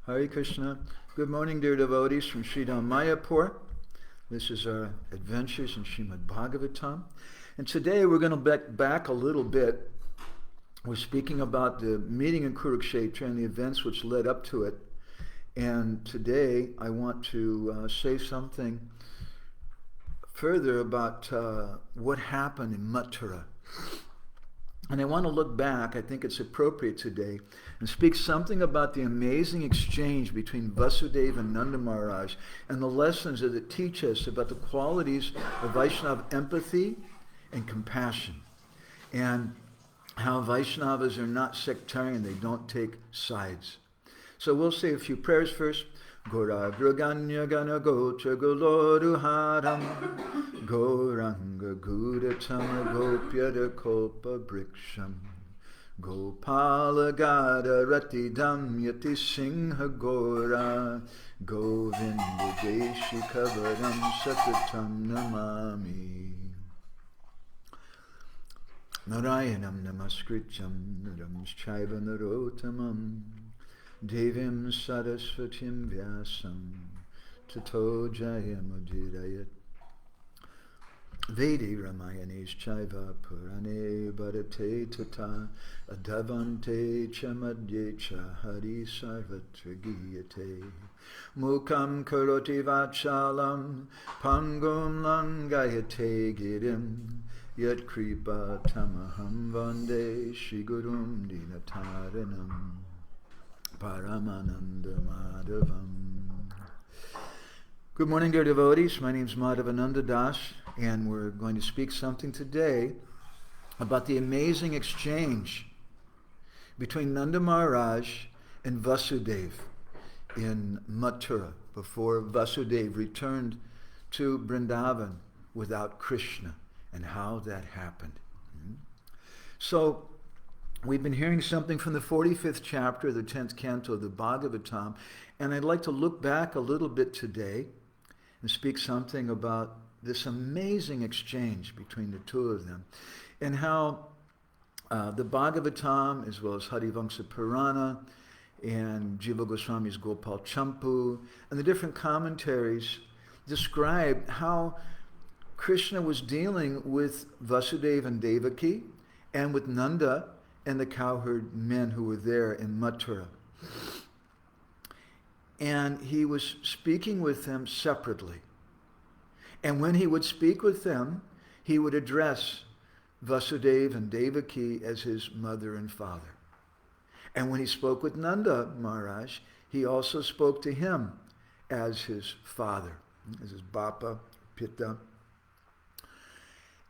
Hare Krishna. Good morning, dear devotees from Sridham Mayapur. This is our adventures in Srimad Bhagavatam. And today we're going to back a little bit. We're speaking about the meeting in Kurukshetra and the events which led up to it. And today I want to say something further about what happened in Mathura. And I want to look back, I think it's appropriate today, and speak something about the amazing exchange between Vasudev and Nanda Maharaj and the lessons that it teach us about the qualities of Vaishnava empathy and compassion. And how Vaishnavas are not sectarian, they don't take sides. So we'll say a few prayers first. Gora Graganya Gana Gocha Goloruharam Goranga Gudatama Gopyada Kopa Briksham Gopala Gada Ratidam Yati Singha Gora Govinda Deshi Kavaram Satatam Namami Narayanam Namaskrityam Naramschaiva Narotamam Devim Saraswatim Vyasam Tato Jayamudirayat Vedi Ramayanis Chaiva Purane Bharate Tata Adavante Chamadye Cha Hari Sarvatra Giyate Mukam Karoti Vachalam Pangum Langayate Girim Yat Kripa Tamaham Vande Shigurum Dinataranam Paramananda Madhavam. Good morning, dear devotees. My name is Madhavananda Das, and we're going to speak something today about the amazing exchange between Nanda Maharaj and Vasudev in Mathura before Vasudev returned to Vrindavan without Krishna, and how that happened. So, we've been hearing something from the 45th chapter of the 10th canto of the Bhagavatam, and I'd like to look back a little bit today and speak something about this amazing exchange between the two of them, and how the Bhagavatam, as well as Hari Vamsa Purana, and Jiva Goswami's Gopal Campu, and the different commentaries describe how Krishna was dealing with Vasudev and Devaki, and with Nanda and the cowherd men who were there in Mathura. And he was speaking with them separately. And when he would speak with them, he would address Vasudev and Devaki as his mother and father. And when he spoke with Nanda Maharaj, he also spoke to him as his father, as his Bapa, Pitta.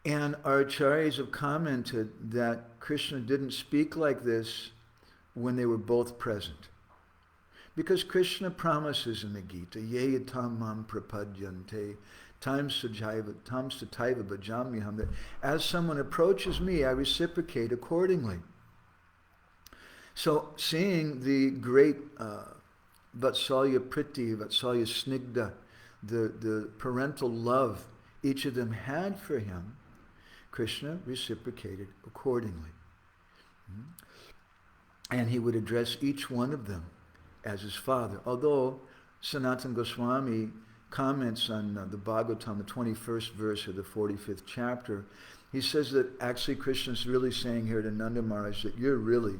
And our acharyas have commented that Krishna didn't speak like this when they were both present. Because Krishna promises in the Gita, Yeyatam mam prapadyante, tam sataiva bhajamyaham, that as someone approaches me, I reciprocate accordingly. So seeing the great Vatsalya Priti, Vatsalya Snigdha, the parental love each of them had for him, Krishna reciprocated accordingly. And he would address each one of them as his father. Although Sanatana Goswami comments on the Bhagavatam, the 21st verse of the 45th chapter, he says that actually Krishna is really saying here to Nanda Maharaj that you're really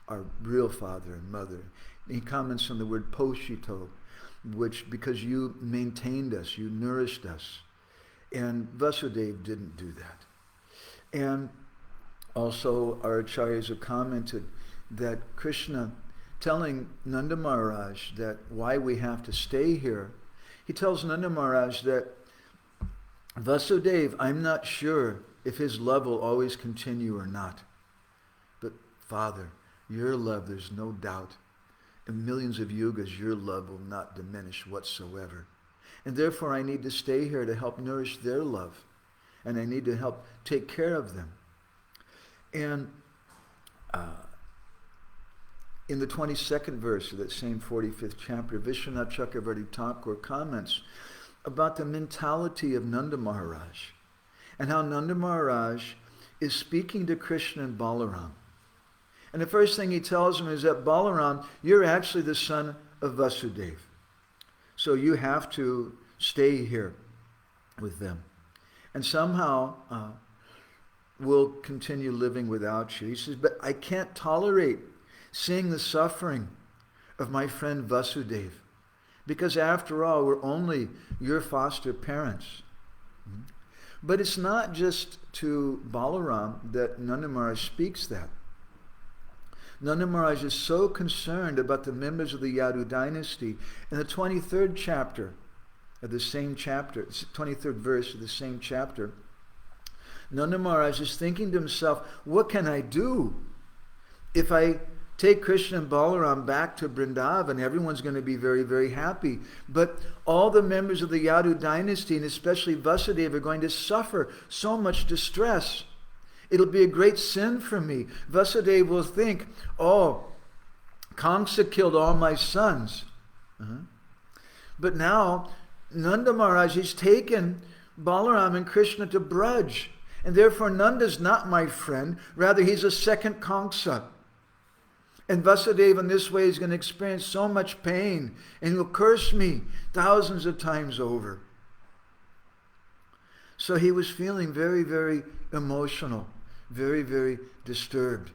our real father and mother. He comments on the word poshito, which because you maintained us, you nourished us. And Vasudev didn't do that. And also our acharyas have commented that Krishna telling Nanda Maharaj that why we have to stay here, he tells Nanda Maharaj that Vasudev, I'm not sure if his love will always continue or not. But Father, your love, there's no doubt, in millions of yugas, your love will not diminish whatsoever. And therefore I need to stay here to help nourish their love. And I need to help take care of them. And in the 22nd verse of that same 45th chapter, Vishwanath Chakravarti Thakur comments about the mentality of Nanda Maharaj and how Nanda Maharaj is speaking to Krishna and Balaram. And the first thing he tells him is that, Balaram, you're actually the son of Vasudev. So you have to stay here with them. And somehow we'll continue living without you. He says, but I can't tolerate seeing the suffering of my friend Vasudev. Because after all, we're only your foster parents. But it's not just to Balaram that Nanda Maharaj speaks that. Nanda Maharaj is so concerned about the members of the Yadu dynasty. In the 23rd chapter of the same chapter, 23rd verse of the same chapter, Nanda Maharaj is thinking to himself, what can I do? If I take Krishna and Balaram back to Vrindavan, everyone's going to be very, very happy. But all the members of the Yadu dynasty, and especially Vasudeva, are going to suffer so much distress. It'll be a great sin for me. Vasudeva will think, oh, Kamsa killed all my sons. But now, Nanda Maharaj, he's taken Balaram and Krishna to Braj. And therefore, Nanda's not my friend. Rather, he's a second Kamsa. And Vasudeva in this way is going to experience so much pain. And he'll curse me thousands of times over. So he was feeling very, very emotional. Very, very disturbed.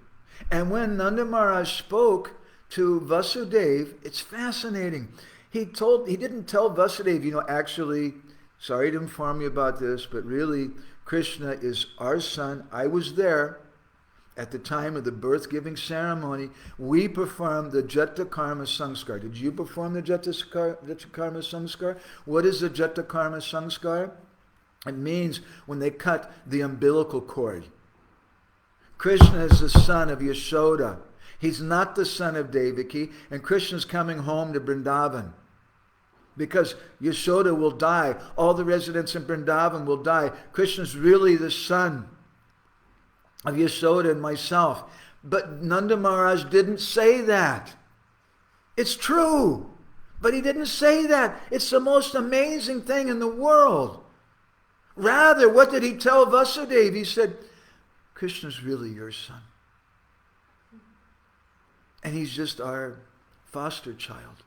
And when Nanda Maharaj spoke to Vasudeva, it's fascinating. He didn't tell Vasudeva, actually, sorry to inform you about this, but really, Krishna is our son. I was there at the time of the birth-giving ceremony. We performed the Jata Karma Sanskar. Did you perform the Jata Karma Sanskar? What is the Jata Karma Sanskar? It means when they cut the umbilical cord. Krishna is the son of Yashoda. He's not the son of Devaki, and Krishna's coming home to Vrindavan. Because Yashoda will die. All the residents in Vrindavan will die. Krishna's really the son of Yashoda and myself. But Nanda Maharaj didn't say that. It's true. But he didn't say that. It's the most amazing thing in the world. Rather, what did he tell Vasudeva? He said, Krishna's really your son. And he's just our foster child.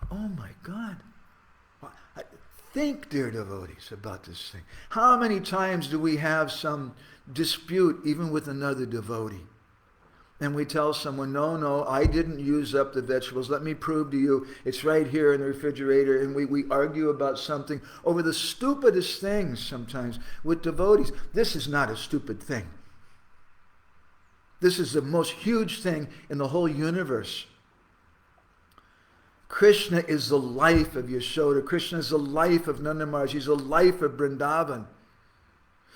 Oh my God. Think, dear devotees, about this thing. How many times do we have some dispute even with another devotee? And we tell someone, no, I didn't use up the vegetables. Let me prove to you. It's right here in the refrigerator. And we argue about something over the stupidest things sometimes with devotees. This is not a stupid thing. This is the most huge thing in the whole universe. Krishna is the life of Yashoda. Krishna is the life of Nanda Maharaj. He's the life of Vrindavan.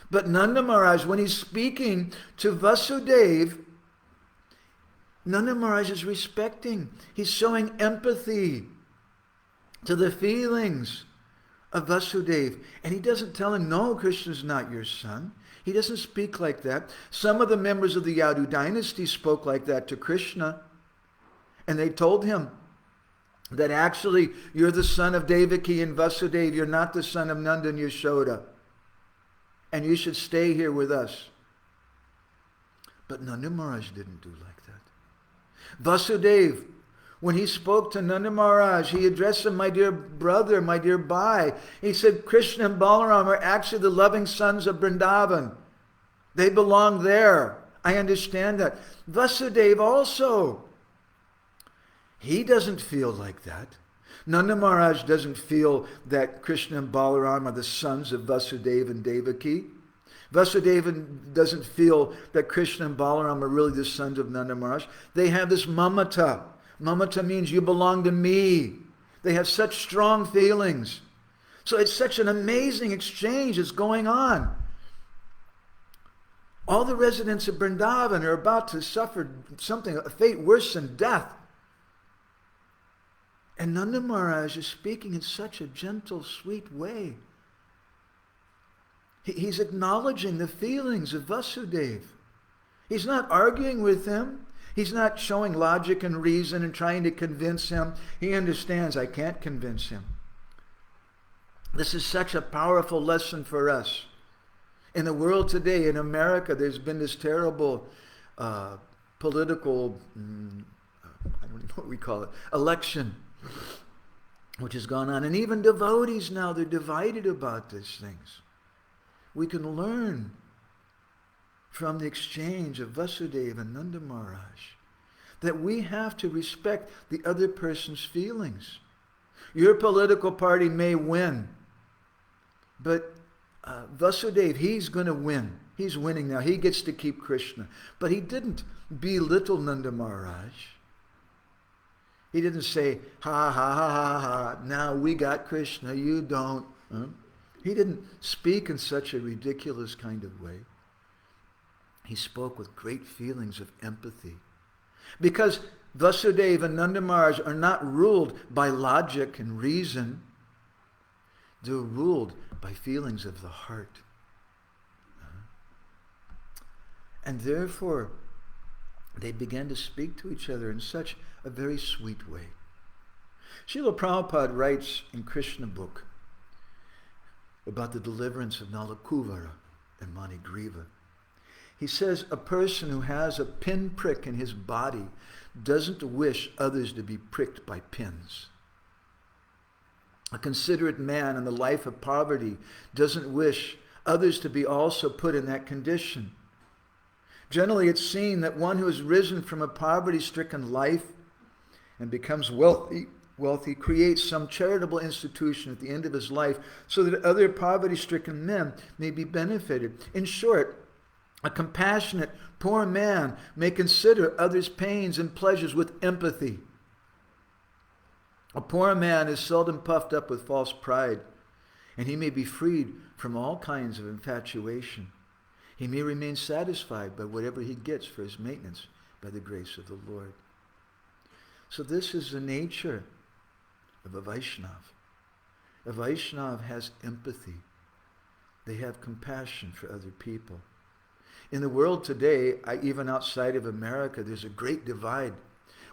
But Nanda Maharaj, when he's speaking to Vasudeva, Nanda Maharaj is respecting. He's showing empathy to the feelings of Vasudeva. And he doesn't tell him, no, Krishna's not your son. He doesn't speak like that. Some of the members of the Yadu dynasty spoke like that to Krishna. And they told him that actually you're the son of Devaki and Vasudeva. You're not the son of Nanda and Yashoda. And you should stay here with us. But Nanda Maharaj didn't do like that. Vasudeva, when he spoke to Nanda Maharaj, he addressed him, my dear brother, my dear Bhai. He said, Krishna and Balaram are actually the loving sons of Vrindavan. They belong there. I understand that. Vasudeva also, he doesn't feel like that. Nanda Maharaj doesn't feel that Krishna and Balaram are the sons of Vasudeva and Devaki. Vasudeva doesn't feel that Krishna and Balaram are really the sons of Nanda Maharaj. They have this mamata. Mamata means you belong to me. They have such strong feelings. So it's such an amazing exchange that's going on. All the residents of Vrindavan are about to suffer something, a fate worse than death. And Nanda Maharaj is speaking in such a gentle, sweet way. He's acknowledging the feelings of Vasudeva. He's not arguing with him. He's not showing logic and reason and trying to convince him. He understands, I can't convince him. This is such a powerful lesson for us. In the world today, in America, there's been this terrible political, I don't know what we call it, election, which has gone on. And even devotees now, they're divided about these things. We can learn from the exchange of Vasudev and Nanda Maharaj that we have to respect the other person's feelings. Your political party may win, but Vasudev, he's going to win. He's winning now. He gets to keep Krishna. But he didn't belittle Nanda Maharaj. He didn't say, ha, ha, ha, ha, ha, now we got Krishna, you don't. Huh? He didn't speak in such a ridiculous kind of way. He spoke with great feelings of empathy. Because Vasudev and Nanda Maharaj are not ruled by logic and reason. They're ruled by feelings of the heart. And therefore, they began to speak to each other in such a very sweet way. Srila Prabhupada writes in Krishna book about the deliverance of Nalakuvara and Manigriva. He says a person who has a pinprick in his body doesn't wish others to be pricked by pins. A considerate man in the life of poverty doesn't wish others to be also put in that condition. Generally, it's seen that one who has risen from a poverty-stricken life and becomes wealthy creates some charitable institution at the end of his life so that other poverty-stricken men may be benefited. In short, a compassionate, poor man may consider others' pains and pleasures with empathy. A poor man is seldom puffed up with false pride, and he may be freed from all kinds of infatuation. He may remain satisfied by whatever he gets for his maintenance by the grace of the Lord. So this is the nature of a Vaishnava. A Vaishnava has empathy. They have compassion for other people. In the world today, even outside of America, there's a great divide.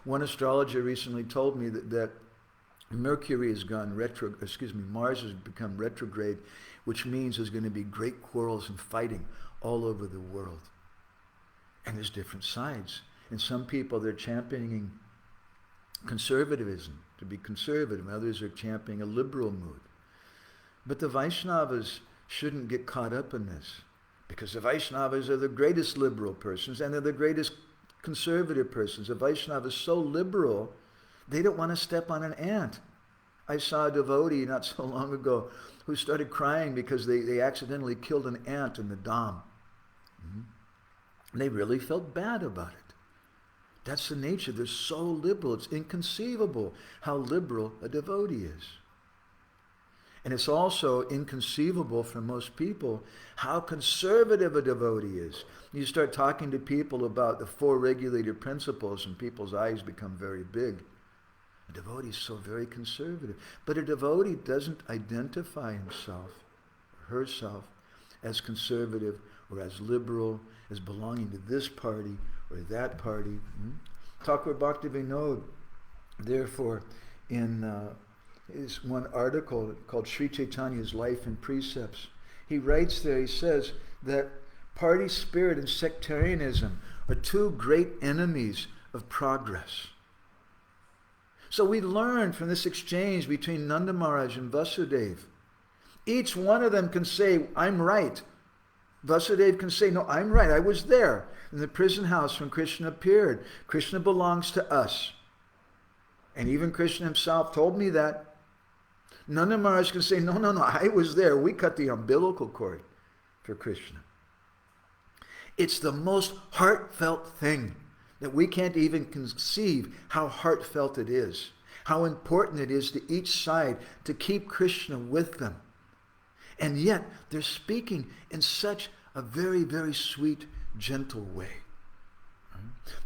One astrologer recently told me that Mercury has gone Mars has become retrograde, which means there's going to be great quarrels and fighting all over the world. And there's different sides. And some people, they're championing conservatism, to be conservative. Others are championing a liberal mood. But the Vaishnavas shouldn't get caught up in this, because the Vaishnavas are the greatest liberal persons and they're the greatest conservative persons. The Vaishnava is so liberal, they don't want to step on an ant. I saw a devotee not so long ago who started crying because they accidentally killed an ant in the dam. And they really felt bad about it. That's the nature. They're so liberal. It's inconceivable how liberal a devotee is. And it's also inconceivable for most people how conservative a devotee is. You start talking to people about the four regulated principles and people's eyes become very big. A devotee is so very conservative. But a devotee doesn't identify himself or herself as conservative or as liberal, as belonging to this party or that party. Thakur Bhaktivinoda, therefore, in his one article called Sri Chaitanya's Life and Precepts, he writes there, he says that party spirit and sectarianism are two great enemies of progress. So we learn from this exchange between Nanda Maharaj and Vasudev. Each one of them can say, I'm right. Vasudev can say, no, I'm right. I was there in the prison house when Krishna appeared. Krishna belongs to us. And even Krishna himself told me that. Nanda Maharaj can say, no, I was there. We cut the umbilical cord for Krishna. It's the most heartfelt thing that we can't even conceive how heartfelt it is, how important it is to each side to keep Krishna with them. And yet, they're speaking in such a very, very sweet, gentle way.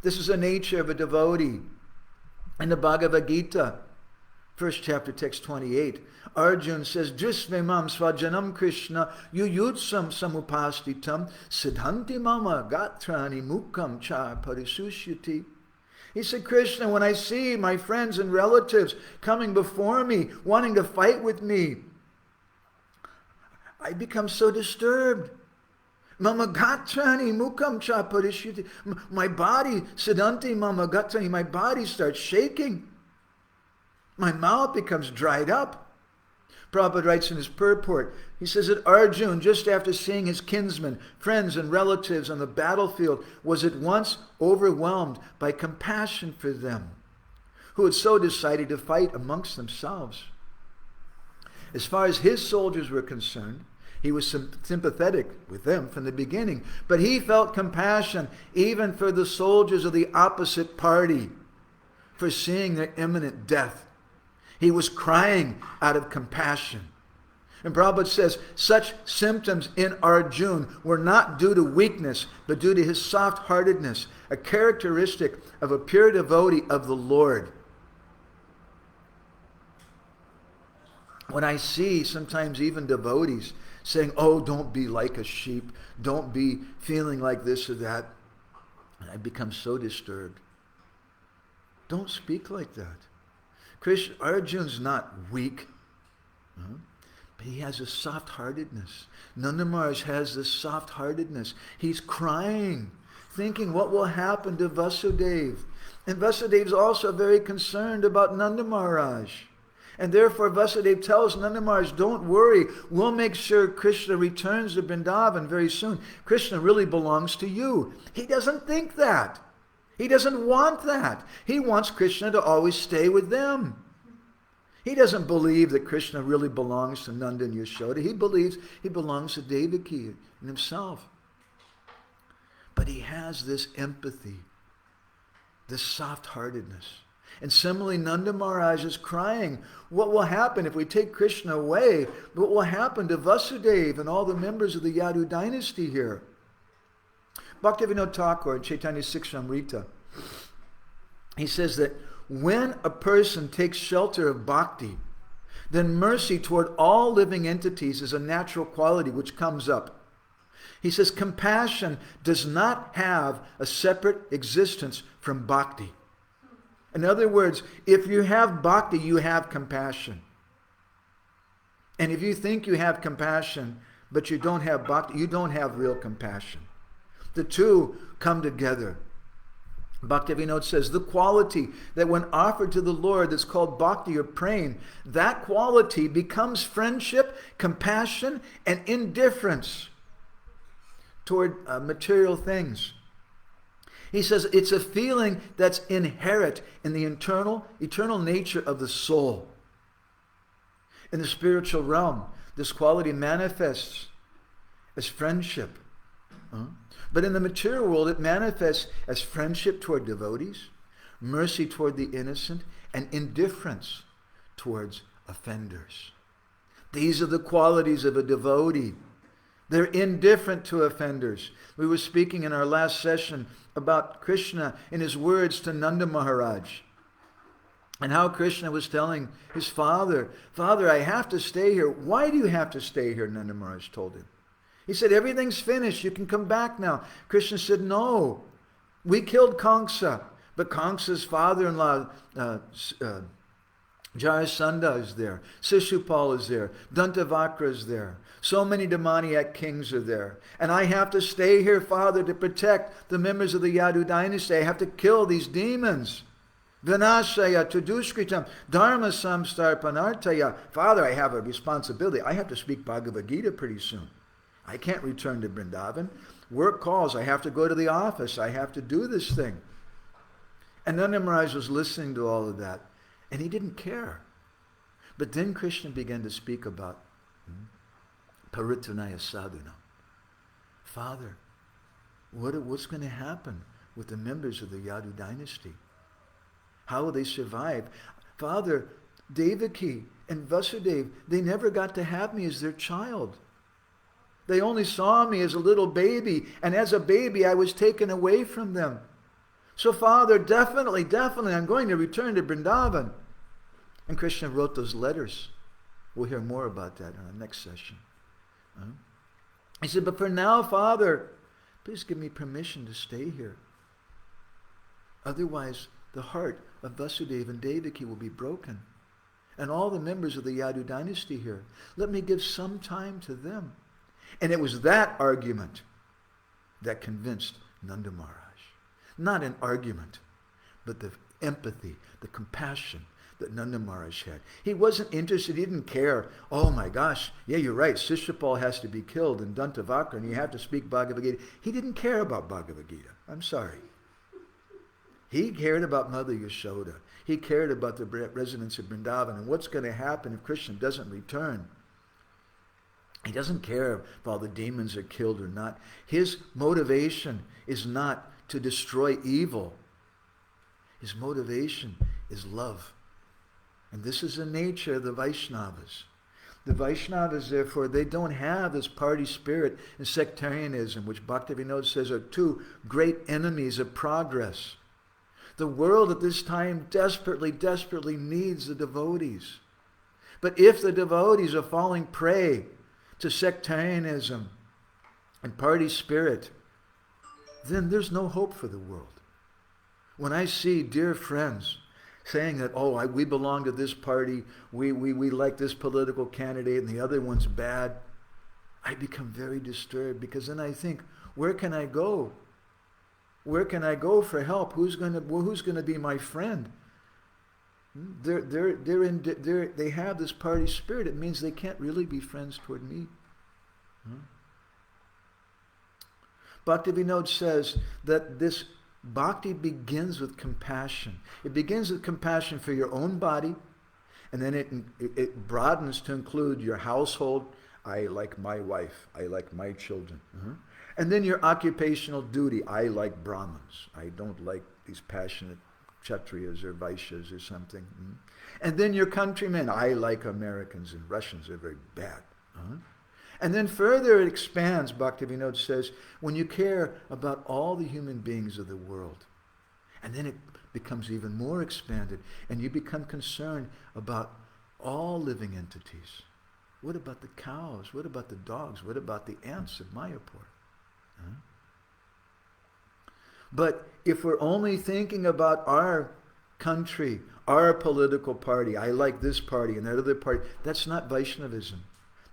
This is the nature of a devotee. In the Bhagavad Gita, first chapter, text 28, Arjuna says, Drisvemam svajanam Krishna yuyutsam samupastitam siddhanti mama gatrani mukam cha parisusyati. He said, Krishna, when I see my friends and relatives coming before me, wanting to fight with me, I become so disturbed. Mama gatrani mukam cha parishyati. My body, siddhanti mama gatrani, my body starts shaking. My mouth becomes dried up. Prabhupada writes in his purport, he says that Arjuna, just after seeing his kinsmen, friends, and relatives on the battlefield, was at once overwhelmed by compassion for them, who had so decided to fight amongst themselves. As far as his soldiers were concerned, he was sympathetic with them from the beginning, but he felt compassion even for the soldiers of the opposite party, for seeing their imminent death. He was crying out of compassion. And Prabhupada says, such symptoms in Arjuna were not due to weakness, but due to his soft-heartedness, a characteristic of a pure devotee of the Lord. When I see sometimes even devotees saying, oh, don't be like a sheep, don't be feeling like this or that, and I become so disturbed. Don't speak like that. Arjuna's not weak, but he has a soft-heartedness. Nanda Maharaj has this soft-heartedness. He's crying, thinking what will happen to Vasudev. And Vasudev's also very concerned about Nanda Maharaj. And therefore Vasudev tells Nanda Maharaj, don't worry, we'll make sure Krishna returns to Vrindavan very soon. Krishna really belongs to you. He doesn't think that. He doesn't want that. He wants Krishna to always stay with them. He doesn't believe that Krishna really belongs to Nanda and Yashoda. He believes he belongs to Devaki and himself. But he has this empathy, this soft-heartedness. And similarly, Nanda Maharaj is crying, what will happen if we take Krishna away? What will happen to Vasudev and all the members of the Yadu dynasty here? Bhaktivinoda Thakur in Chaitanya Siksamrita, he says that when a person takes shelter of bhakti, then mercy toward all living entities is a natural quality which comes up. He says compassion does not have a separate existence from bhakti. In other words, if you have bhakti, you have compassion. And if you think you have compassion, but you don't have bhakti, you don't have real compassion. The two come together. Bhaktivinoda says the quality that when offered to the Lord that's called bhakti or praying, that quality becomes friendship, compassion, and indifference toward material things. He says it's a feeling that's inherent in the eternal nature of the soul. In the spiritual realm, this quality manifests as friendship. But in the material world, it manifests as friendship toward devotees, mercy toward the innocent, and indifference towards offenders. These are the qualities of a devotee. They're indifferent to offenders. We were speaking in our last session about Krishna in his words to Nanda Maharaj, and how Krishna was telling his father, Father, I have to stay here. Why do you have to stay here? Nanda Maharaj told him. He said, everything's finished. You can come back now. Krishna said, no. We killed Kamsa, but Kamsa's father-in-law, Jarasandha is there. Sishupal is there. Dantavakra is there. So many demoniac kings are there. And I have to stay here, Father, to protect the members of the Yadu dynasty. I have to kill these demons. Vinashaya tudushkritam dharma samstarpanartaya. Father, I have a responsibility. I have to speak Bhagavad Gita pretty soon. I can't return to Vrindavan. Work calls. I have to go to the office. I have to do this thing. And Nanda Maharaj was listening to all of that, and he didn't care. But then Krishna began to speak about Paritanaya Sadhuna. Father, what's going to happen with the members of the Yadu dynasty? How will they survive? Father, Devaki and Vasudev, they never got to have me as their child. They only saw me as a little baby, and as a baby I was taken away from them. So Father, definitely, I'm going to return to Vrindavan. And Krishna wrote those letters. We'll hear more about that in our next session. He said, but for now, Father, please give me permission to stay here. Otherwise, the heart of Vasudeva and Devaki will be broken. And all the members of the Yadu dynasty here, let me give some time to them. And it was that argument that convinced Nanda Maharaj. Not an argument, but the empathy, the compassion that Nanda Maharaj had. He wasn't interested, he didn't care, oh my gosh, yeah, you're right, Shishupal has to be killed in Dantavakra and you have to speak Bhagavad Gita. He didn't care about Bhagavad Gita. I'm sorry. He cared about Mother Yashoda. He cared about the residents of Vrindavan and what's going to happen if Krishna doesn't return. He doesn't care if all the demons are killed or not. His motivation is not to destroy evil. His motivation is love. And this is the nature of the Vaishnavas. The Vaishnavas, therefore, they don't have this party spirit and sectarianism, which Bhaktivinoda says are two great enemies of progress. The world at this time desperately, desperately needs the devotees. But if the devotees are falling prey to sectarianism and party spirit, then there's no hope for the world. When I see dear friends saying that, oh, we belong to this party, we like this political candidate and the other one's bad, I become very disturbed, because then I think, where can I go? Where can I go for help? Who's going to be my friend? They have this party spirit. It means they can't really be friends toward me. Bhaktivinoda says that this bhakti begins with compassion. It begins with compassion for your own body, and then it broadens to include your household. I like my wife. I like my children. And then your occupational duty. I like Brahmins. I don't like these passionate Kshatriyas or Vaishyas or something. And then your countrymen. I like Americans and Russians. They're very bad. And then further it expands, Bhaktivinoda says, when you care about all the human beings of the world. And then it becomes even more expanded, and you become concerned about all living entities. What about the cows? What about the dogs? What about the ants of Mayapur? But if we're only thinking about our country, our political party, I like this party and that other party, that's not Vaishnavism.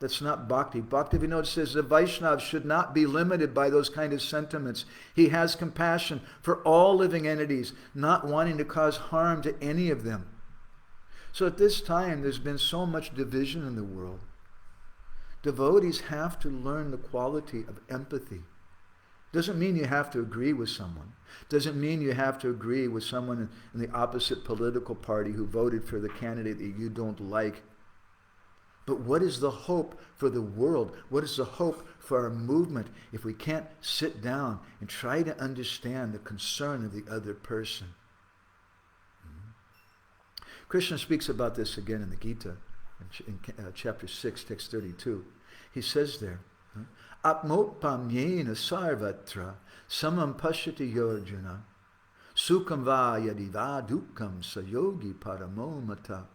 That's not bhakti. Bhaktivinoda says the Vaishnava should not be limited by those kind of sentiments. He has compassion for all living entities, not wanting to cause harm to any of them. So at this time, there's been so much division in the world. Devotees have to learn the quality of empathy. Doesn't mean you have to agree with someone. Doesn't mean you have to agree with someone in the opposite political party who voted for the candidate that you don't like. But what is the hope for the world? What is the hope for our movement if we can't sit down and try to understand the concern of the other person? Krishna speaks about this again in the Gita, in chapter 6, text 32. He says there, Atmopamyena sarvatra samam pashyati yorjuna sukham va yadiva dukkam sayogi paramo mata.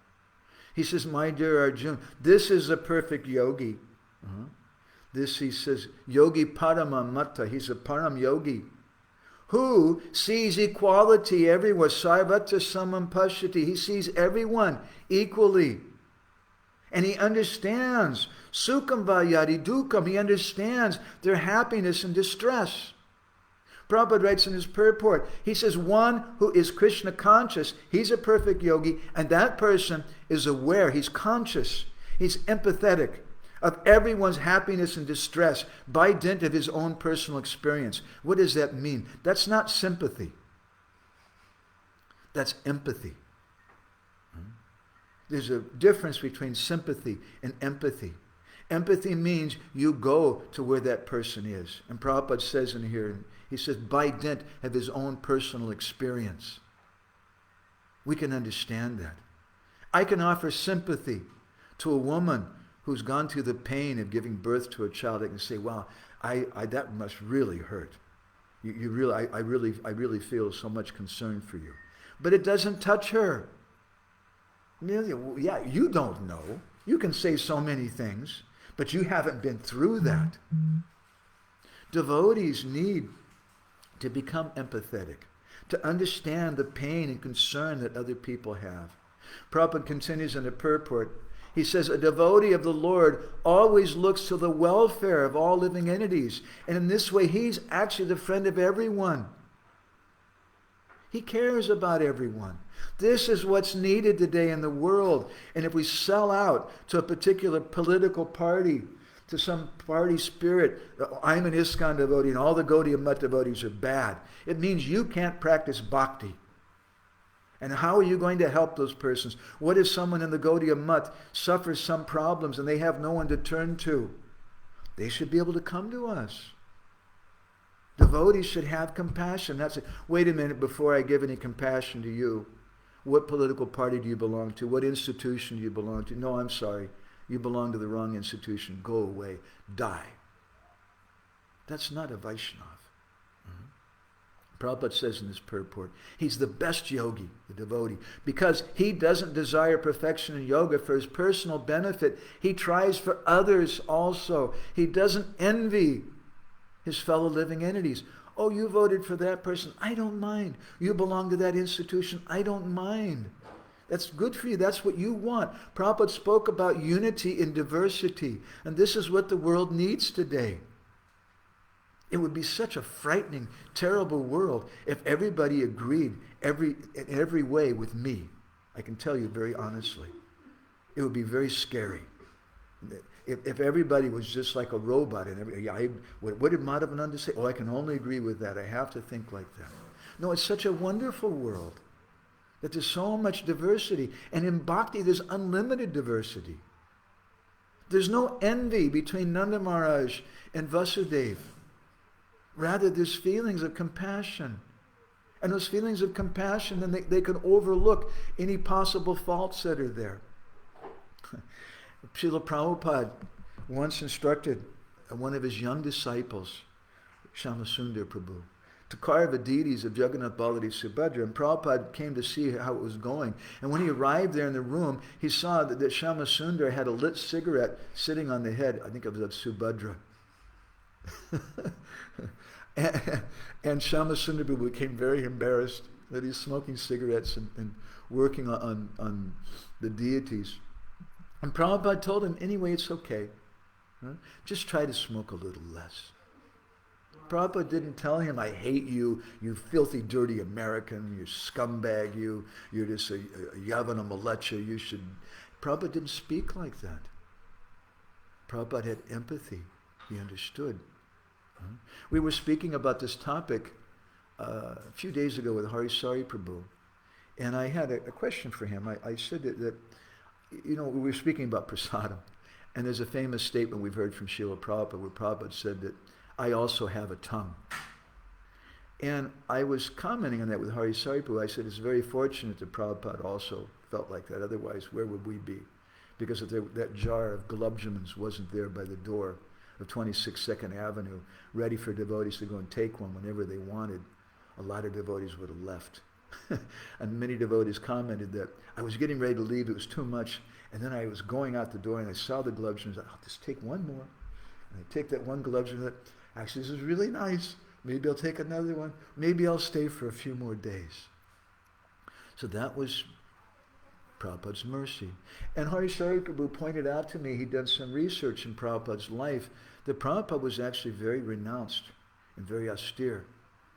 He says, my dear Arjuna, this is a perfect yogi. This, he says, yogi parama mata. He's a param yogi who sees equality everywhere. Sarvatra samam pashyati. He sees everyone equally. And he understands sukham va yadi dukkam. He understands their happiness and distress. Prabhupada writes in his purport, he says one who is Krishna conscious, he's a perfect yogi, and that person is aware, he's conscious, he's empathetic of everyone's happiness and distress by dint of his own personal experience. What does that mean? That's not sympathy. That's empathy. There's a difference between sympathy and empathy. Empathy means you go to where that person is. And Prabhupada says in here, he says, by dint of his own personal experience. We can understand that. I can offer sympathy to a woman who's gone through the pain of giving birth to a child. I can say, wow, that must really hurt. I really feel so much concern for you. But it doesn't touch her. Yeah, you don't know. You can say so many things, but you haven't been through that. Devotees need to become empathetic, to understand the pain and concern that other people have. Prabhupada continues in the purport. He says, a devotee of the Lord always looks to the welfare of all living entities. And in this way, he's actually the friend of everyone. He cares about everyone. This is what's needed today in the world. And if we sell out to a particular political party, to some party spirit, I'm an ISKCON devotee and all the Gaudiya Math devotees are bad, it means you can't practice bhakti. And how are you going to help those persons? What if someone in the Gaudiya Math suffers some problems and they have no one to turn to? They should be able to come to us. Devotees should have compassion. That's it. Wait a minute, before I give any compassion to you, what political party do you belong to? What institution do you belong to? No, I'm sorry. You belong to the wrong institution. Go away. Die. That's not a Vaishnava. Prabhupada says in this purport, he's the best yogi, the devotee, because he doesn't desire perfection in yoga for his personal benefit. He tries for others also. He doesn't envy his fellow living entities. Oh, you voted for that person. I don't mind. You belong to that institution. I don't mind. That's good for you. That's what you want. Prabhupada spoke about unity in diversity, and this is what the world needs today. It would be such a frightening, terrible world if everybody agreed in every way with me. I can tell you very honestly. It would be very scary. If everybody was just like a robot. What did Madhava and Nanda say? Oh, I can only agree with that. I have to think like that. No, it's such a wonderful world that there's so much diversity. And in bhakti, there's unlimited diversity. There's no envy between Nanda Maharaj and Vasudev. Rather, there's feelings of compassion. And those feelings of compassion, then they can overlook any possible faults that are there. Srila Prabhupada once instructed one of his young disciples, Shyamasundar Prabhu, to carve the deities of Jagannath, Baladev, Subhadra. And Prabhupada came to see how it was going. And when he arrived there in the room, he saw that Shyamasundar had a lit cigarette sitting on the head, I think it was of Subhadra. And Shyamasundar Prabhu became very embarrassed that he's smoking cigarettes and working on the deities. And Prabhupada told him, anyway, it's okay. Huh? Just try to smoke a little less. Prabhupada didn't tell him, I hate you, you filthy, dirty American, you scumbag, you're just a Yavana Malecha, you should... Prabhupada didn't speak like that. Prabhupada had empathy. He understood. We were speaking about this topic a few days ago with Hari Prabhu, and I had a question for him. I said that, we were speaking about prasadam, and there's a famous statement we've heard from Srila Prabhupada where Prabhupada said that, I also have a tongue. And I was commenting on that with Hari Prabhu. I said, it's very fortunate that Prabhupada also felt like that. Otherwise, where would we be? Because if that jar of gulab jamuns wasn't there by the door of 26 2nd Avenue, ready for devotees to go and take one whenever they wanted, a lot of devotees would have left. And many devotees commented that I was getting ready to leave, it was too much, and then I was going out the door and I saw the gulab jamuns, I'll just take one more. And I take that one gulab jamun, actually this is really nice, maybe I'll take another one, maybe I'll stay for a few more days. So that was Prabhupada's mercy. And Hari Prabhu pointed out to me, he'd done some research in Prabhupada's life, that Prabhupada was actually very renounced and very austere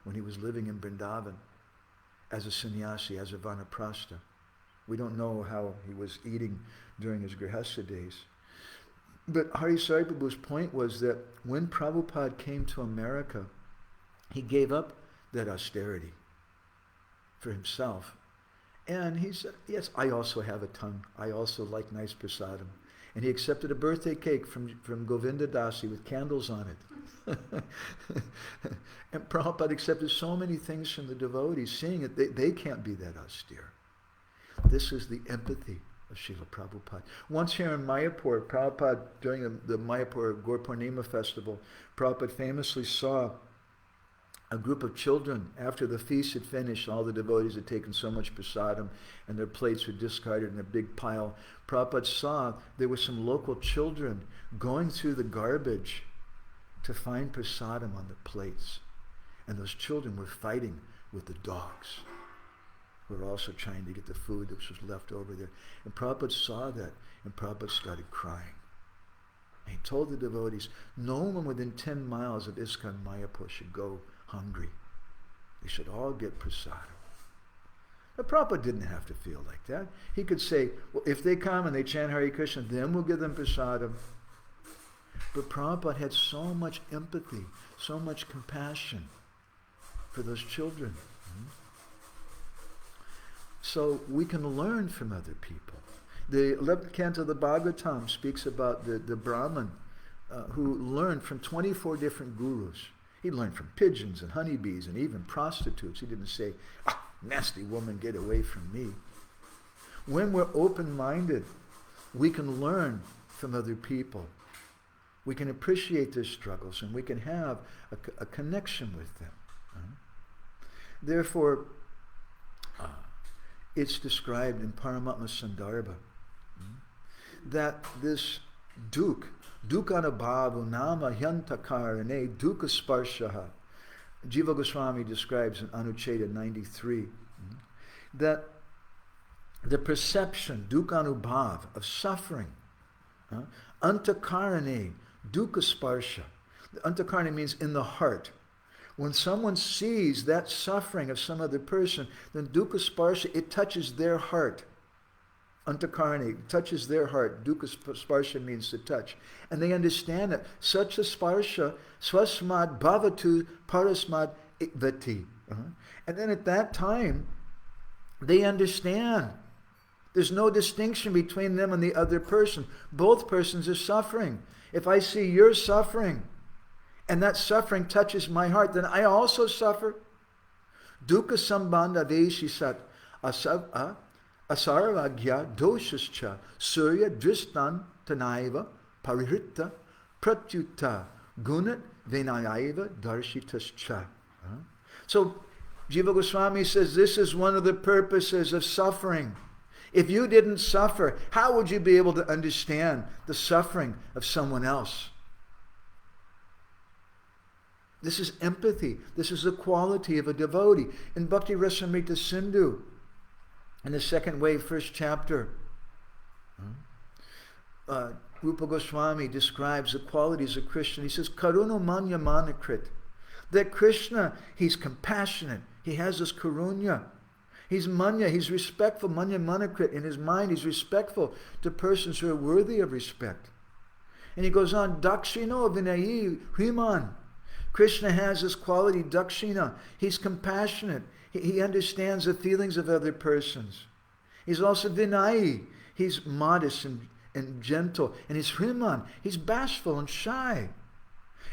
when he was living in Vrindavan as a sannyasi, as a vanaprastha. We don't know how he was eating during his grihastha days. But Hari Prabhu's point was that when Prabhupada came to America, he gave up that austerity for himself. And he said, yes, I also have a tongue. I also like nice prasadam. And he accepted a birthday cake from Govinda Dasi with candles on it. And Prabhupada accepted so many things from the devotees, seeing that they can't be that austere. This is the empathy of Srila Prabhupada. Once here in Mayapur, Prabhupada, during the Mayapur Gaur Purnima festival, Prabhupada famously saw a group of children, after the feast had finished, all the devotees had taken so much prasadam and their plates were discarded in a big pile. Prabhupada saw there were some local children going through the garbage to find prasadam on the plates. And those children were fighting with the dogs. who were also trying to get the food that was left over there. And Prabhupada saw that, and Prabhupada started crying. And he told the devotees, no one within 10 miles of ISKCON Mayapur should go hungry. They should all get prasadam. But Prabhupada didn't have to feel like that. He could say, well, if they come and they chant Hare Krishna, then we'll give them prasadam. But Prabhupada had so much empathy, so much compassion for those children. So we can learn from other people. The 11th canto of the Bhagavatam speaks about the Brahmin who learned from 24 different gurus. He learned from pigeons and honeybees and even prostitutes. He didn't say, nasty woman, get away from me. When we're open-minded, we can learn from other people. We can appreciate their struggles and we can have a connection with them. Therefore, it's described in Paramatma Sandarbha that this Dukhanubhava nama hyantakarane dukkha sparshaha. Jiva Goswami describes in Anucheda 93 that the perception, Dukhanubhav, of suffering, antakarane dukkha sparsha. Antakarane means in the heart. When someone sees that suffering of some other person, then dukkha sparsha, it touches their heart. Antakarane touches their heart. Dukkha sparsha means to touch. And they understand that such a sparsha, swasmad bhavatu parasmad ikvati. And then at that time, they understand. There's no distinction between them and the other person. Both persons are suffering. If I see you're suffering, and that suffering touches my heart, then I also suffer. Dukkha sambandha veshisat asarvagya doshascha surya dristan tanaiva parihritta pratyutta gunat vinayaiva darshitascha. So Jiva Goswami says this is one of the purposes of suffering. If you didn't suffer, how would you be able to understand the suffering of someone else? This is empathy. This is the quality of a devotee. In Bhakti Rasamrita Sindhu, in the second wave, first chapter, Rupa Goswami describes the qualities of Krishna. He says, Karuna manya manakrit. That Krishna, he's compassionate. He has this karunya. He's manya, he's respectful. Manya manakrit. In his mind, he's respectful to persons who are worthy of respect. And he goes on, Dakshino vinayi hriman. Krishna has this quality, dakshina. He's compassionate. He understands the feelings of other persons. He's also vinayi. He's modest and gentle. And he's hriman. He's bashful and shy.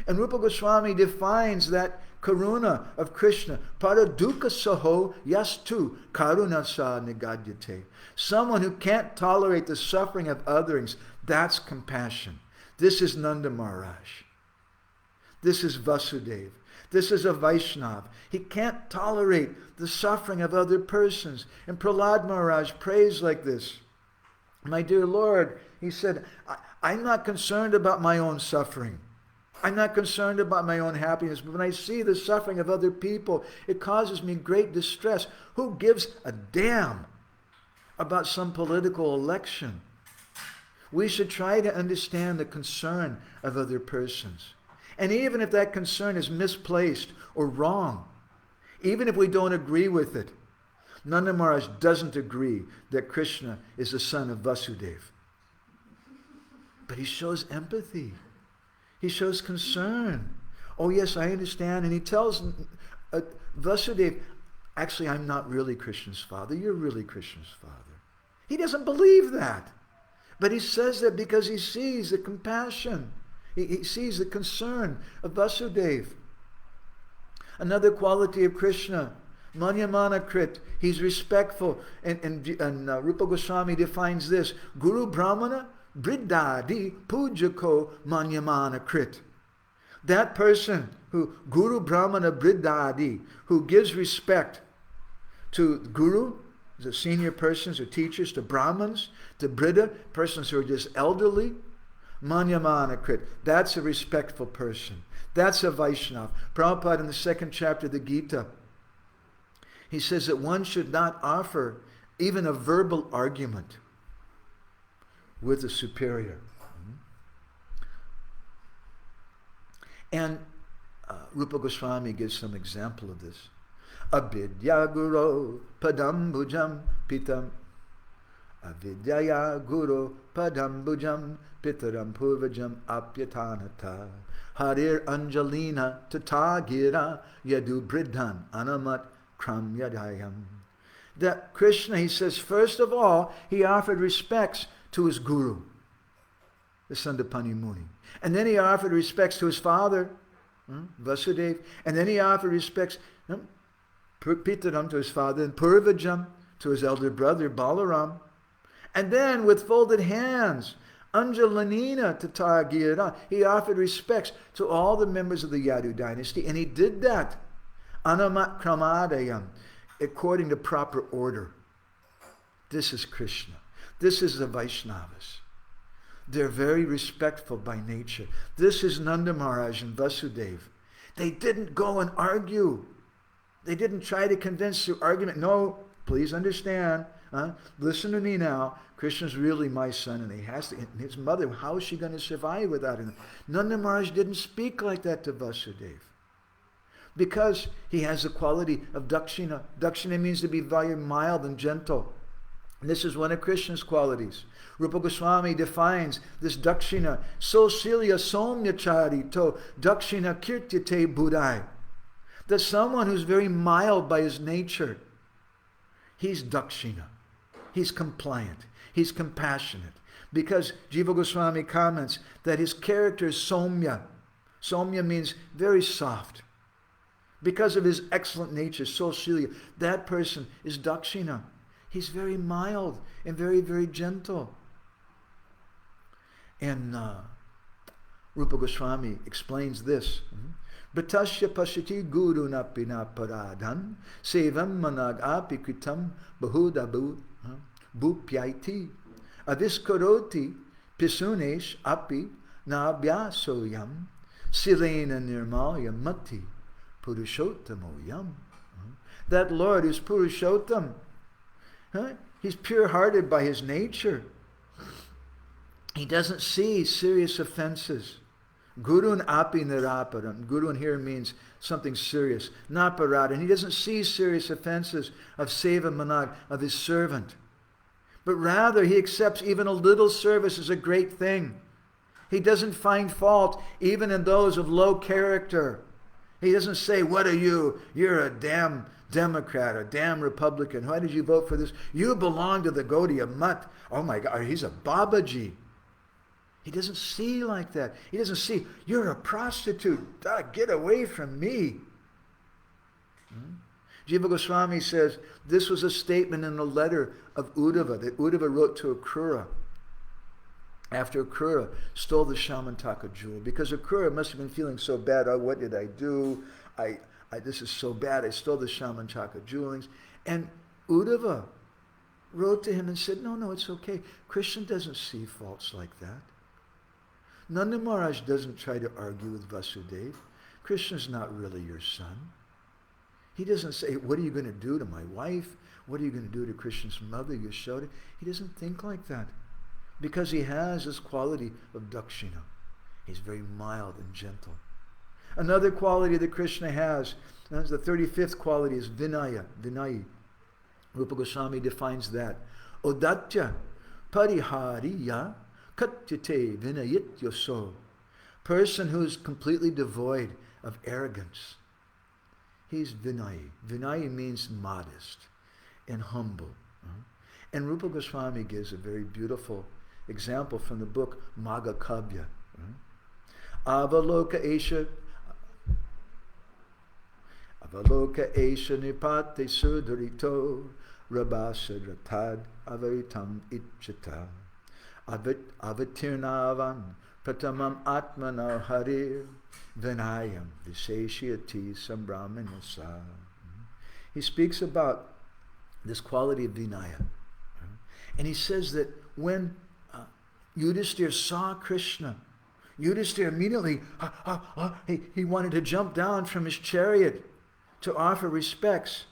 And Rupa Goswami defines that karuna of Krishna. Para dukkha saho yastu karuna sa nigadyate. Someone who can't tolerate the suffering of others, that's compassion. This is Nanda Maharaj. This is Vasudev. This is a Vaishnava. He can't tolerate the suffering of other persons. And Prahlad Maharaj prays like this. My dear Lord, he said, I'm not concerned about my own suffering. I'm not concerned about my own happiness. But when I see the suffering of other people, it causes me great distress. Who gives a damn about some political election? We should try to understand the concern of other persons. And even if that concern is misplaced or wrong, even if we don't agree with it, Nanda Maharaj doesn't agree that Krishna is the son of Vasudev. But he shows empathy. He shows concern. Oh yes, I understand. And he tells Vasudev, actually I'm not really Krishna's father. You're really Krishna's father. He doesn't believe that. But he says that because he sees the compassion. He sees the concern of Vasudev. Another quality of Krishna, Manyamanakrit, he's respectful. And Rupa Goswami defines this, Guru Brahmana Briddhadi Pujako Manyamanakrit. That person who, Guru Brahmana Briddhadi, who gives respect to Guru, the senior persons or teachers, to Brahmins, to Briddha, persons who are just elderly, Manyamanakrit, that's a respectful person. That's a Vaishnava. Prabhupada in the second chapter of the Gita, He says that one should not offer even a verbal argument with a superior. And Rupa Goswami gives some example of this. Avidya guru padambujam pitam. Avidyaya guru padambujam pitaram purvajam apyatanata. Harir anjalina tatagira yadu bridhan anamat kram yadayam. That Krishna, he says, first of all, he offered respects to his guru, the Sandapani Muni. And then he offered respects to his father, Vasudev. And then he offered respects, Pitaram, to his father, and Purvajam, to his elder brother, Balaram. And then with folded hands, Anjalanina Tatagira, he offered respects to all the members of the Yadu dynasty. And he did that, Anamat Kramadayam, according to proper order. This is Krishna. This is the Vaishnavas. They're very respectful by nature. This is Nanda Maharaj and Vasudev. They didn't go and argue. They didn't try to convince through argument. No, please understand. Listen to me now. Krishna's really my son, and he has to. His mother, how is she going to survive without him? Nanda Maharaj didn't speak like that to Vasudev, because he has the quality of dakshina. Dakshina means to be very mild and gentle. And this is one of Krishna's qualities. Rupa Goswami defines this dakshina, Sosilya somyachari to dakshina kirtyate budai. That someone who's very mild by his nature, he's dakshina. He's compliant. He's compassionate. Because Jiva Goswami comments that his character is somya. Somya means very soft. Because of his excellent nature, Sosilya, that person is dakshina. He's very mild and very, very gentle. And Rupa Goswami explains this. Bhatasya pashati guru napina paradhan sevam manag api kritam bahudabu bhupyaiti aviskaroti pisunesh api nabhyasoyam silena nirmalya mati purushottamoyam. That Lord is Purushottam. He's pure-hearted by his nature. He doesn't see serious offenses. Gurun api niraparam. Gurun here means something serious. Naparad. And he doesn't see serious offenses of seva manag, of his servant. But rather he accepts even a little service as a great thing. He doesn't find fault even in those of low character. He doesn't say, what are you? You're a damn Democrat, a damn Republican. Why did you vote for this? You belong to the Gaudiya Mutt. Oh my God, he's a Babaji. He doesn't see like that. He doesn't see, you're a prostitute. Get away from me. Jiva Goswami says, this was a statement in a letter of Uddhava that Uddhava wrote to Akrura after Akrura stole the Shamantaka jewel. Because Akrura must have been feeling so bad. Oh, what did I do? This is so bad. I stole the Shamantaka jewelings. And Uddhava wrote to him and said, no, it's okay. Krishna doesn't see faults like that. Nanda Maharaj doesn't try to argue with Vasudev. Krishna's not really your son. He doesn't say, what are you going to do to my wife? What are you going to do to Krishna's mother, Yashoda? He doesn't think like that. Because he has this quality of dakshina. He's very mild and gentle. Another quality that Krishna has, the 35th quality, is vinaya, vinayi. Rupa Goswami defines that. Odatya parihariya katyate vinayit yoso. Person who is completely devoid of arrogance. He's vinayi. Vinayi means modest and humble. And Rupa Goswami gives a very beautiful example from the book Magga Kavya. Avaloka esha nipate sudarito rabhasadratad avaritam ichata avatirnavan pratamam atmana harir vinayam viseshyati sambrahmanasa. He speaks about this quality of vinaya. And he says that when Yudhishthira saw Krishna, Yudhishthira immediately, he wanted to jump down from his chariot to offer respects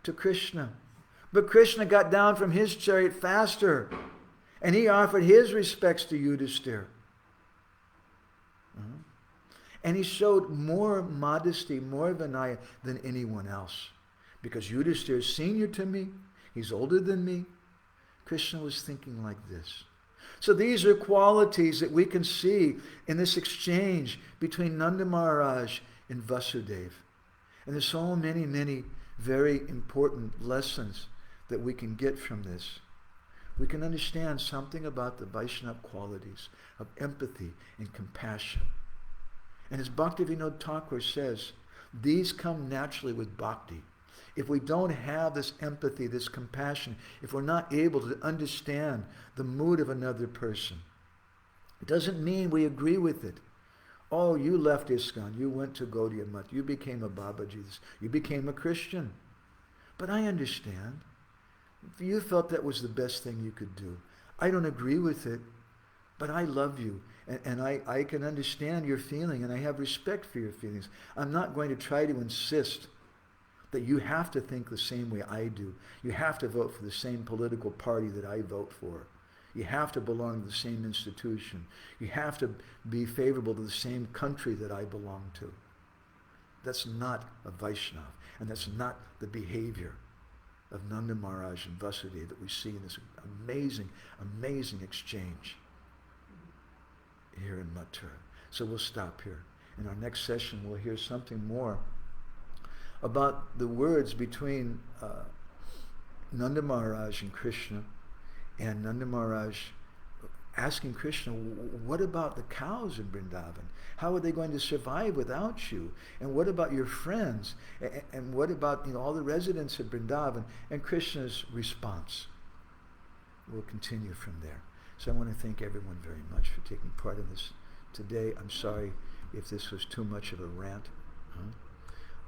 to Krishna. But Krishna got down from his chariot faster, and he offered his respects to Yudhishthira. And he showed more modesty, more Vinaya than anyone else. Because Yudhishthira is senior to me, he's older than me. Krishna was thinking like this. So these are qualities that we can see in this exchange between Nanda Maharaj and Vasudev. And there's so many, many very important lessons that we can get from this. We can understand something about the Vaishnava qualities of empathy and compassion. And as Bhaktivinoda Thakur says, these come naturally with bhakti. If we don't have this empathy, this compassion, if we're not able to understand the mood of another person, it doesn't mean we agree with it. Oh, you left ISKCON, you went to Gaudiya Math, you became a Babaji, you became a Christian. But I understand. You felt that was the best thing you could do. I don't agree with it, but I love you. And I can understand your feeling, and I have respect for your feelings. I'm not going to try to insist that you have to think the same way I do. You have to vote for the same political party that I vote for. You have to belong to the same institution. You have to be favorable to the same country that I belong to. That's not a Vaishnava, and that's not the behavior of Nanda Maharaj and Vasudeva that we see in this amazing, amazing exchange here in Mathura. So we'll stop here. In our next session, we'll hear something more about the words between Nanda Maharaj and Krishna, and Nanda Maharaj asking Krishna, what about the cows in Vrindavan? How are they going to survive without you? And what about your friends? And what about all the residents of Vrindavan? And Krishna's response. We'll continue from there. So I want to thank everyone very much for taking part in this today. I'm sorry if this was too much of a rant.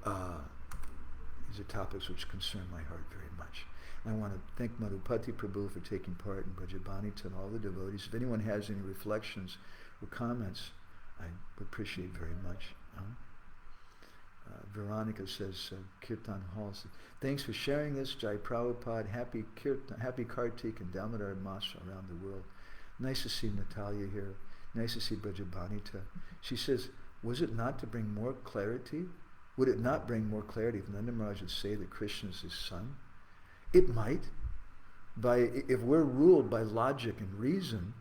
These are topics which concern my heart very much. I want to thank Madhupati Prabhu for taking part in Brajabanita and all the devotees. If anyone has any reflections or comments, I would appreciate very much. Veronica says, Kirtan Hall says, thanks for sharing this. Jai Prabhupada, happy Kartik and Damodar Mas around the world. Nice to see Natalia here. Nice to see Brajabanita. She says, was it not to bring more clarity? Would it not bring more clarity if Nanda Maharaj would say that Krishna is his son? It might. If we're ruled by logic and reason,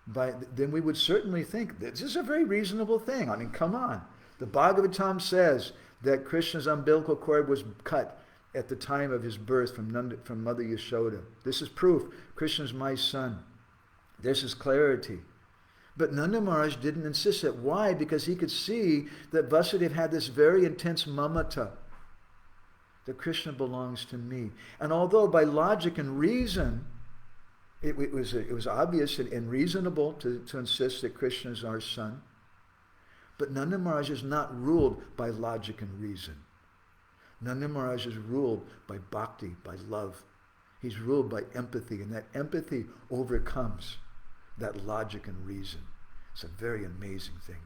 then we would certainly think this is a very reasonable thing. I mean, come on. The Bhagavatam says that Krishna's umbilical cord was cut at the time of his birth from Mother Yashoda. This is proof. Krishna's my son. This is clarity. But Nanda Maharaj didn't insist that. Why? Because he could see that Vasudeva had this very intense mamata, that Krishna belongs to me. And although by logic and reason, it was obvious and reasonable to insist that Krishna is our son, but Nanda Maharaj is not ruled by logic and reason. Nanda Maharaj is ruled by bhakti, by love. He's ruled by empathy, and that empathy overcomes that logic and reason. It's a very amazing thing.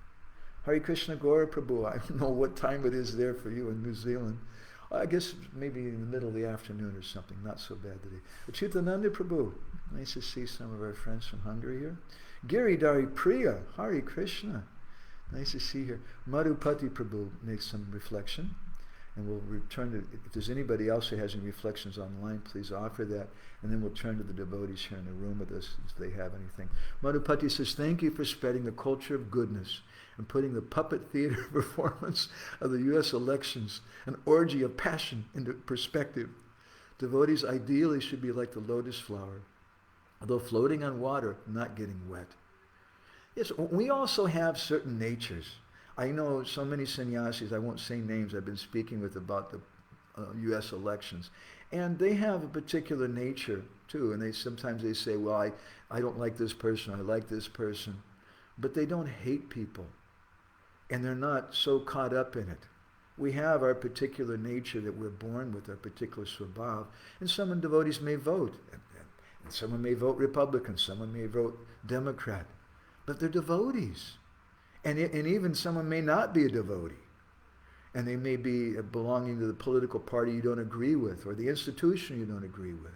Hare Krishna Gaura Prabhu. I don't know what time it is there for you in New Zealand. I guess maybe in the middle of the afternoon or something. Not so bad today. Achutananda Prabhu. Nice to see some of our friends from Hungary here. Giridhari Priya. Hare Krishna. Nice to see you here. Madhupati Prabhu makes some reflection. And we'll return to, if there's anybody else who has any reflections online, please offer that. And then we'll turn to the devotees here in the room with us if they have anything. Madhupati says, thank you for spreading the culture of goodness and putting the puppet theater performance of the U.S. elections, an orgy of passion, into perspective. Devotees ideally should be like the lotus flower, although floating on water, not getting wet. Yes, we also have certain natures. I know so many sannyasis, I won't say names, I've been speaking with about the U.S. elections. And they have a particular nature, too. And sometimes they say, well, I don't like this person, I like this person. But they don't hate people. And they're not so caught up in it. We have our particular nature that we're born with, our particular svabhav. And some devotees may vote. And someone may vote Republican, someone may vote Democrat. But they're devotees. And even someone may not be a devotee. And they may be belonging to the political party you don't agree with, or the institution you don't agree with.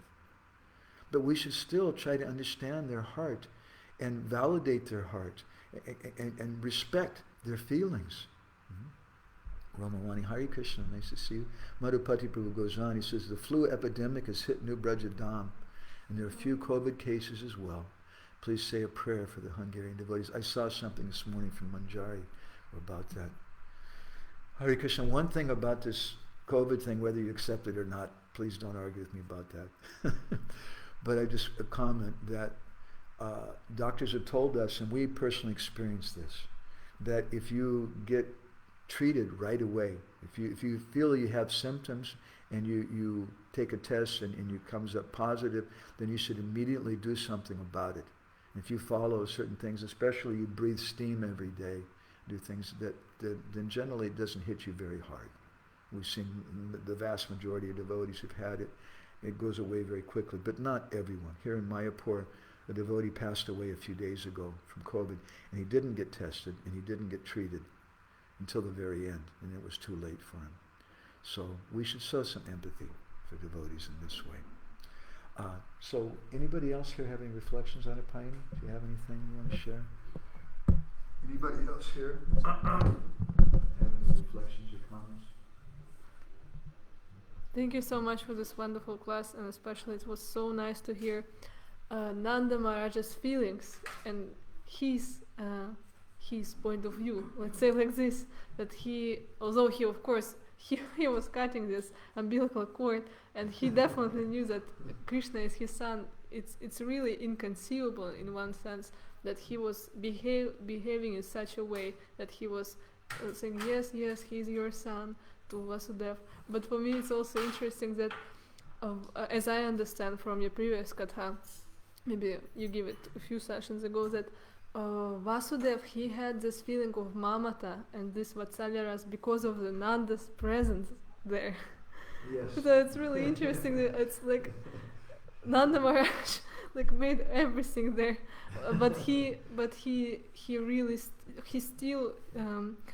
But we should still try to understand their heart and validate their heart and respect their feelings. Ramawani, Hari Krishna, nice to see you. Madhupati Prabhu Goswami says, the flu epidemic has hit New Brajadam, and there are a few COVID cases as well. Please say a prayer for the Hungarian devotees. I saw something this morning from Manjari about that. Hari Krishna, one thing about this COVID thing, whether you accept it or not, please don't argue with me about that. But I just comment that doctors have told us, and we personally experienced this, that if you get treated right away, if you feel you have symptoms and you take a test and it comes up positive, then you should immediately do something about it. And if you follow certain things, especially you breathe steam every day, do things that then generally it doesn't hit you very hard. We've seen the vast majority of devotees who've had it. It goes away very quickly, but not everyone. Here in Mayapur, a devotee passed away a few days ago from COVID, and he didn't get tested and he didn't get treated until the very end, and it was too late for him. So we should show some empathy for devotees in this way. So anybody else here have any reflections on it, Paini? Do you have anything you want to share? Anybody else here have any reflections or comments? Thank you so much for this wonderful class, and especially it was so nice to hear Nanda Maharaj's feelings and his point of view. Let's say like this, that he, although he of course he was cutting this umbilical cord, and he definitely knew that Krishna is his son. It's really inconceivable in one sense that he was behaving in such a way that he was saying yes, he's your son to Vasudev. But for me it's also interesting that as I understand from your previous katha, maybe you give it a few sessions ago, that Vasudev, he had this feeling of mamata and this vatsalyaras because of the Nanda's presence there. Yes. So it's really interesting that it's like Nanda Maharaj like made everything there, but he really he still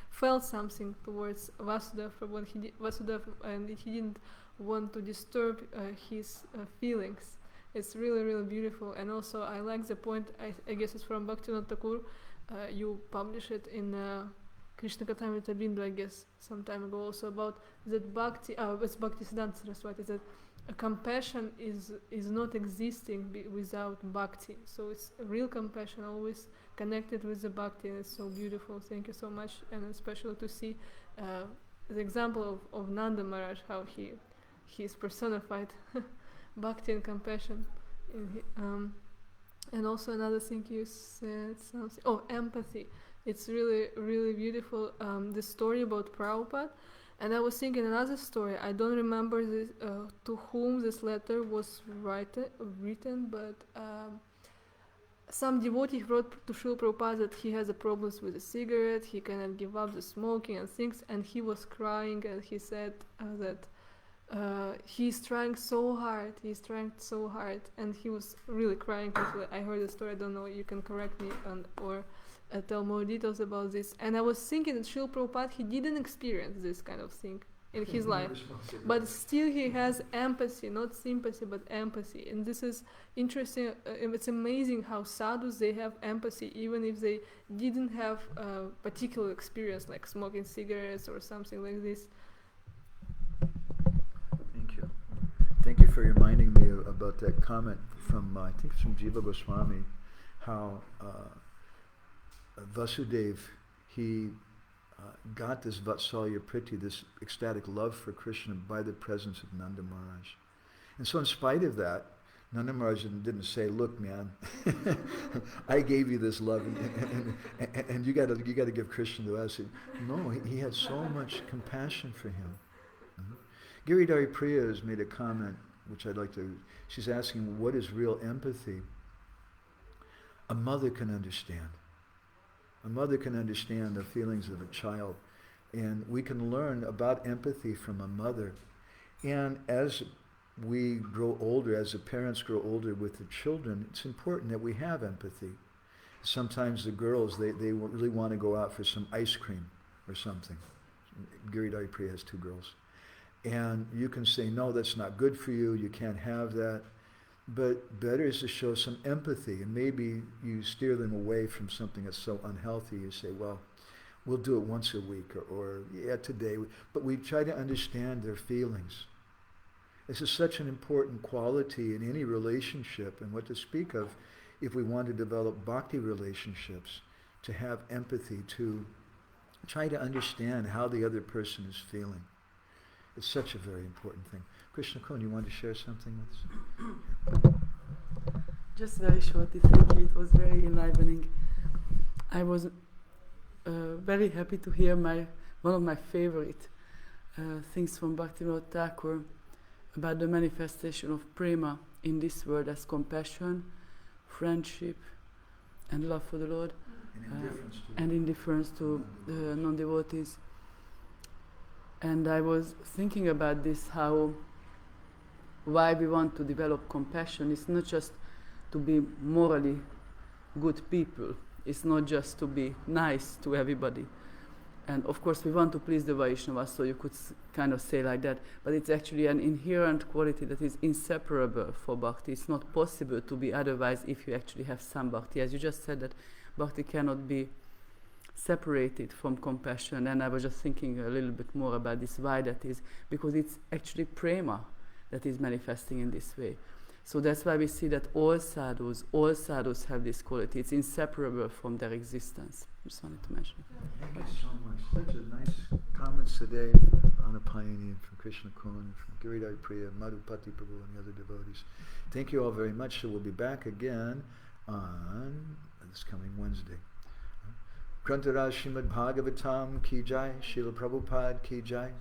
felt something towards Vasudev when Vasudev, and he didn't want to disturb his feelings. It's really, really beautiful. And also I like the point, I guess it's from Bhaktivinoda Thakur, you published it in Krishna Kathamrita Bindu, I guess, some time ago also, about that bhakti, it's Bhakti Siddhanta Saraswati, that compassion is not existing without bhakti. So it's real compassion, always connected with the bhakti, and it's so beautiful. Thank you so much, and especially to see the example of Nanda Maharaj, how he is personified bhakti and compassion. And also another thing you said, something, empathy. It's really, really beautiful, the story about Prabhupada. And I was thinking another story. I don't remember this, to whom this letter was written, but some devotee wrote to Srila Prabhupada that he has a problems with a cigarette, he cannot give up the smoking and things, and he was crying, and he said that he's trying so hard, and he was really crying. I heard the story, I don't know, you can correct me or tell more details about this. And I was thinking that Srila Prabhupada, he didn't experience this kind of thing in his life, but still he has empathy, not sympathy but empathy. And this is interesting. It's amazing how sadhus, they have empathy even if they didn't have a particular experience like smoking cigarettes or something like this. Thank you for reminding me about that comment from I think it's from Jiva Goswami, how Vasudev, he got this Vatsalya Priti, this ecstatic love for Krishna by the presence of Nanda Maharaj. And so in spite of that, Nanda Maharaj didn't say, look man, I gave you this love and you got to give Krishna to us. No, he had so much compassion for him. Giridhari Priya has made a comment, which I'd like to, she's asking, what is real empathy? A mother can understand. A mother can understand the feelings of a child, and we can learn about empathy from a mother. And as we grow older, as the parents grow older with the children, it's important that we have empathy. Sometimes the girls, they really want to go out for some ice cream or something. Giridhari Priya has 2 girls. And you can say, no, that's not good for you, you can't have that. But better is to show some empathy, and maybe you steer them away from something that's so unhealthy. You say, well, we'll do it once a week, or yeah, today. But we try to understand their feelings. This is such an important quality in any relationship, and what to speak of if we want to develop bhakti relationships, to have empathy, to try to understand how the other person is feeling. It's such a very important thing. Krishna Kun, you want to share something with us? Just very shortly, thank you. It was very enlivening. I was very happy to hear one of my favorite things from Bhaktivinoda Thakur about the manifestation of prema in this world as compassion, friendship, and love for the Lord, and indifference to the non-devotees. And I was thinking about this, why we want to develop compassion. It's not just to be morally good people. It's not just to be nice to everybody. And of course we want to please the Vaishnava, so you could kind of say like that. But it's actually an inherent quality that is inseparable for bhakti. It's not possible to be otherwise if you actually have some bhakti. As you just said, that bhakti cannot be separated from compassion. And I was just thinking a little bit more about this, why that is. Because it's actually prema that is manifesting in this way. So that's why we see that all sadhus have this quality. It's inseparable from their existence. Just wanted to mention it. Thank you so much. Such a nice comments today on a pioneer from Krishna Kun, from Giridhari Priya, Madhupati Prabhu, and the other devotees. Thank you all very much. So we'll be back again on this coming Wednesday. Grantaraj Srimad Bhagavatam ki jai, Srila Prabhupada ki jai.